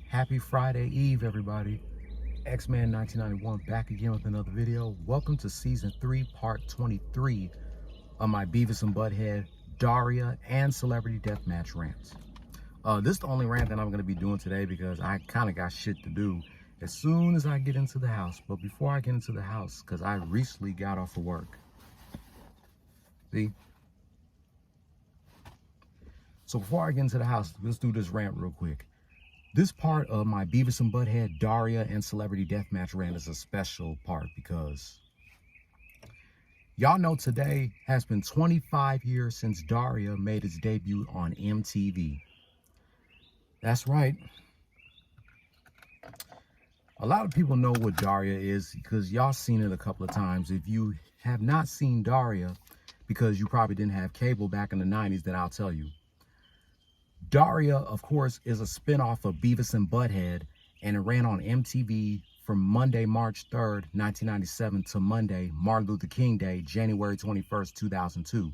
Happy Friday Eve, everybody. X-Man 1991 back again with another video. Welcome to Season 3, Part 23 of my Beavis and Butthead, Daria, and Celebrity Deathmatch rants. This is the only rant that I'm going to be doing today because I kind of got shit to do as soon as I get into the house. But before I get into the house, because I recently got off of work. See? So before I get into the house, let's do this rant real quick. This part of my Beavis and Butthead, Daria, and Celebrity Deathmatch rant is a special part because y'all know today has been 25 years since Daria made its debut on MTV. That's right. A lot of people know what Daria is because y'all seen it a couple of times. If you have not seen Daria because you probably didn't have cable back in the 90s, then I'll tell you. Daria, of course, is a spinoff of Beavis and Butthead, and it ran on MTV from Monday, March 3rd, 1997 to Monday, Martin Luther King Day, January 21st, 2002.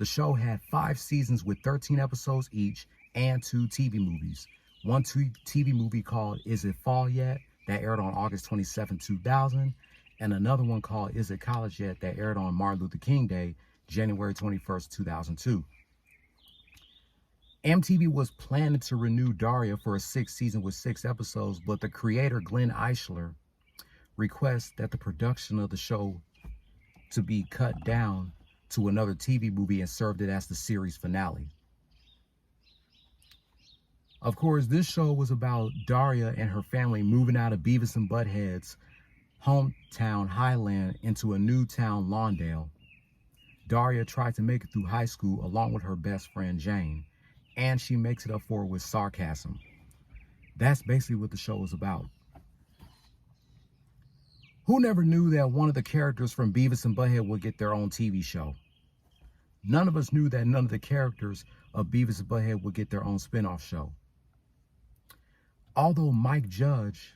The show had 5 seasons with 13 episodes each and 2 TV movies. One TV movie called Is It Fall Yet? That aired on August 27, 2000, and another one called Is It College Yet? That aired on Martin Luther King Day, January 21st, 2002. MTV was planning to renew Daria for a 6th season with 6 episodes, but the creator, Glenn Eichler, requests that the production of the show to be cut down to another TV movie and served it as the series finale. Of course, this show was about Daria and her family moving out of Beavis and Butthead's hometown, Highland, into a new town, Lawndale. Daria tried to make it through high school along with her best friend, Jane, and she makes it up for it with sarcasm. That's basically what the show is about. Who never knew that one of the characters from Beavis and Butthead would get their own TV show? None of us knew that none of the characters of Beavis and Butthead would get their own spin-off show. Although Mike Judge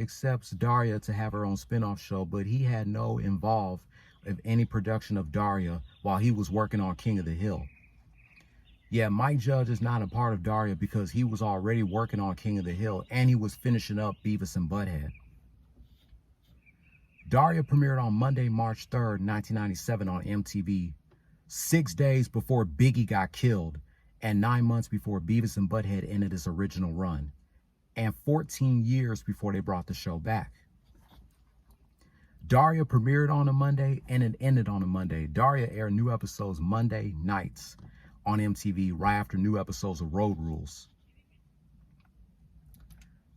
accepts Daria to have her own spin-off show, but he had no involved of any production of Daria while he was working on King of the Hill. Yeah, Mike Judge is not a part of Daria because he was already working on King of the Hill and he was finishing up Beavis and Butthead. Daria premiered on Monday, March 3rd, 1997 on MTV, 6 days before Biggie got killed and 9 months before Beavis and Butthead ended its original run, and 14 years before they brought the show back. Daria premiered on a Monday and it ended on a Monday. Daria aired new episodes Monday nights on MTV right after new episodes of Road Rules.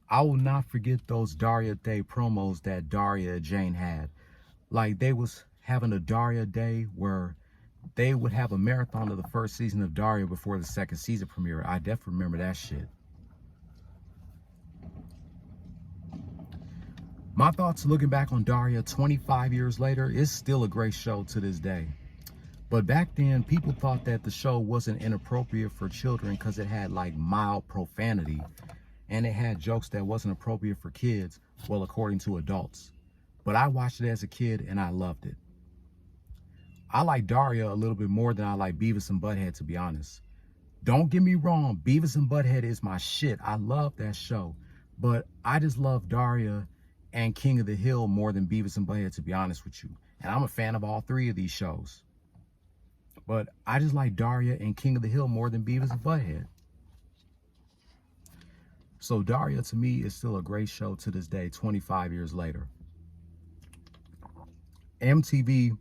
I will not forget those Daria Day promos that Daria and Jane had. Like they was having a Daria Day where they would have a marathon of the first season of Daria before the second season premiere. I definitely remember that shit. My thoughts looking back on Daria 25 years later is still a great show to this day. But back then, people thought that the show wasn't inappropriate for children because it had like mild profanity and it had jokes that wasn't appropriate for kids, well, according to adults. But I watched it as a kid and I loved it. I like Daria a little bit more than I like Beavis and Butthead, to be honest. Don't get me wrong, Beavis and Butthead is my shit. I love that show. But I just love Daria and King of the Hill more than Beavis and Butthead, to be honest with you. And I'm a fan of all 3 of these shows. But I just like Daria and King of the Hill more than Beavis and Butthead. So Daria, to me, is still a great show to this day, 25 years later. MTV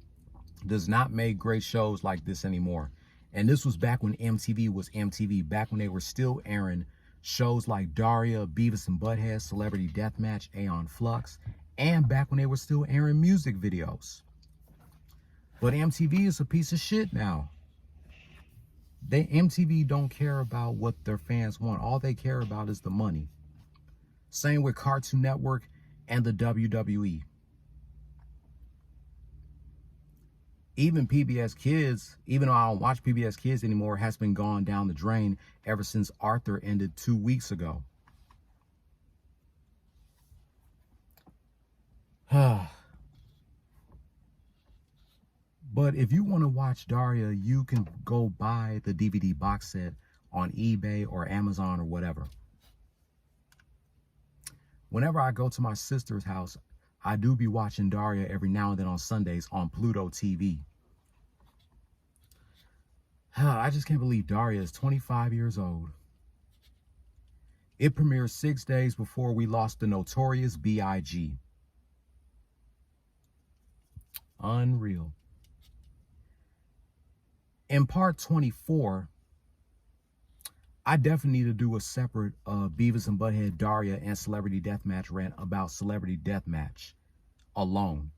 does not make great shows like this anymore. And this was back when MTV was MTV, back when they were still airing shows like Daria, Beavis and Butthead, Celebrity Deathmatch, Aeon Flux, and back when they were still airing music videos. But MTV is a piece of shit now. MTV don't care about what their fans want. All they care about is the money. Same with Cartoon Network and the WWE. Even PBS Kids, even though I don't watch PBS Kids anymore, has been gone down the drain ever since Arthur ended 2 weeks ago. But if you want to watch Daria, you can go buy the DVD box set on eBay or Amazon or whatever. Whenever I go to my sister's house, I do be watching Daria every now and then on Sundays on Pluto TV. I just can't believe Daria is 25 years old. It premiered 6 days before we lost the notorious B.I.G. Unreal. In part 24, I definitely need to do a separate Beavis and Butthead Daria and Celebrity Deathmatch rant about Celebrity Deathmatch alone.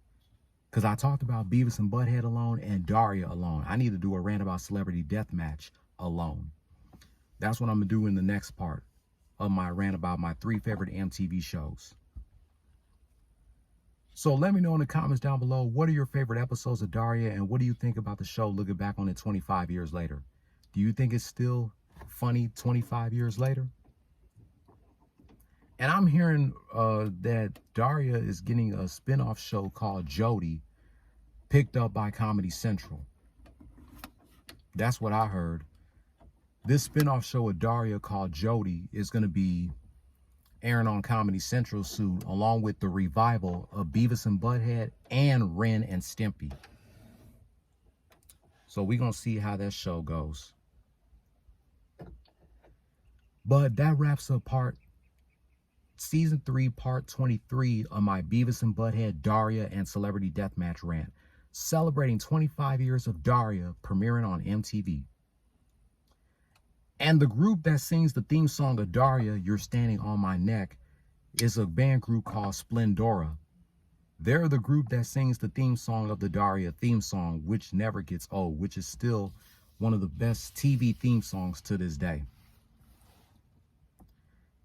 Because I talked about Beavis and Butthead alone and Daria alone. I need to do a rant about Celebrity Deathmatch alone. That's what I'm going to do in the next part of my rant about my 3 favorite MTV shows. So let me know in the comments down below, what are your favorite episodes of Daria and what do you think about the show looking back on it 25 years later? Do you think it's still funny 25 years later? And I'm hearing that Daria is getting a spinoff show called Jody, picked up by Comedy Central. That's what I heard. This spinoff show of Daria called Jody is going to be airing on Comedy Central soon, along with the revival of Beavis and Butthead and Ren and Stimpy. So we're going to see how that show goes. But that wraps up season 3, part 23 of my Beavis and Butthead Daria and Celebrity Deathmatch rant, celebrating 25 years of Daria premiering on MTV. And the group that sings the theme song of Daria, You're Standing on My Neck, is a band group called Splendora. They're the group that sings the theme song of the Daria theme song, which never gets old, which is still one of the best TV theme songs to this day.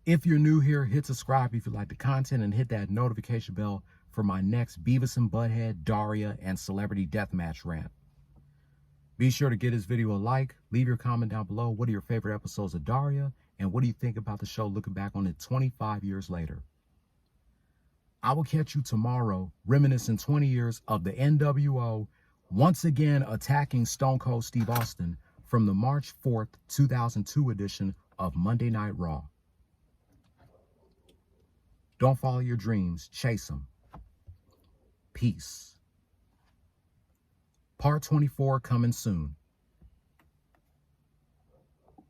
If you're new here, hit subscribe if you like the content and hit that notification bell for my next Beavis and Butthead, Daria, and Celebrity Deathmatch rant. Be sure to give this video a like, leave your comment down below. What are your favorite episodes of Daria? And what do you think about the show looking back on it 25 years later? I will catch you tomorrow, reminiscing 20 years of the NWO, once again attacking Stone Cold Steve Austin from the March 4th, 2002 edition of Monday Night Raw. Don't follow your dreams, chase them. Peace. Part 24 coming soon.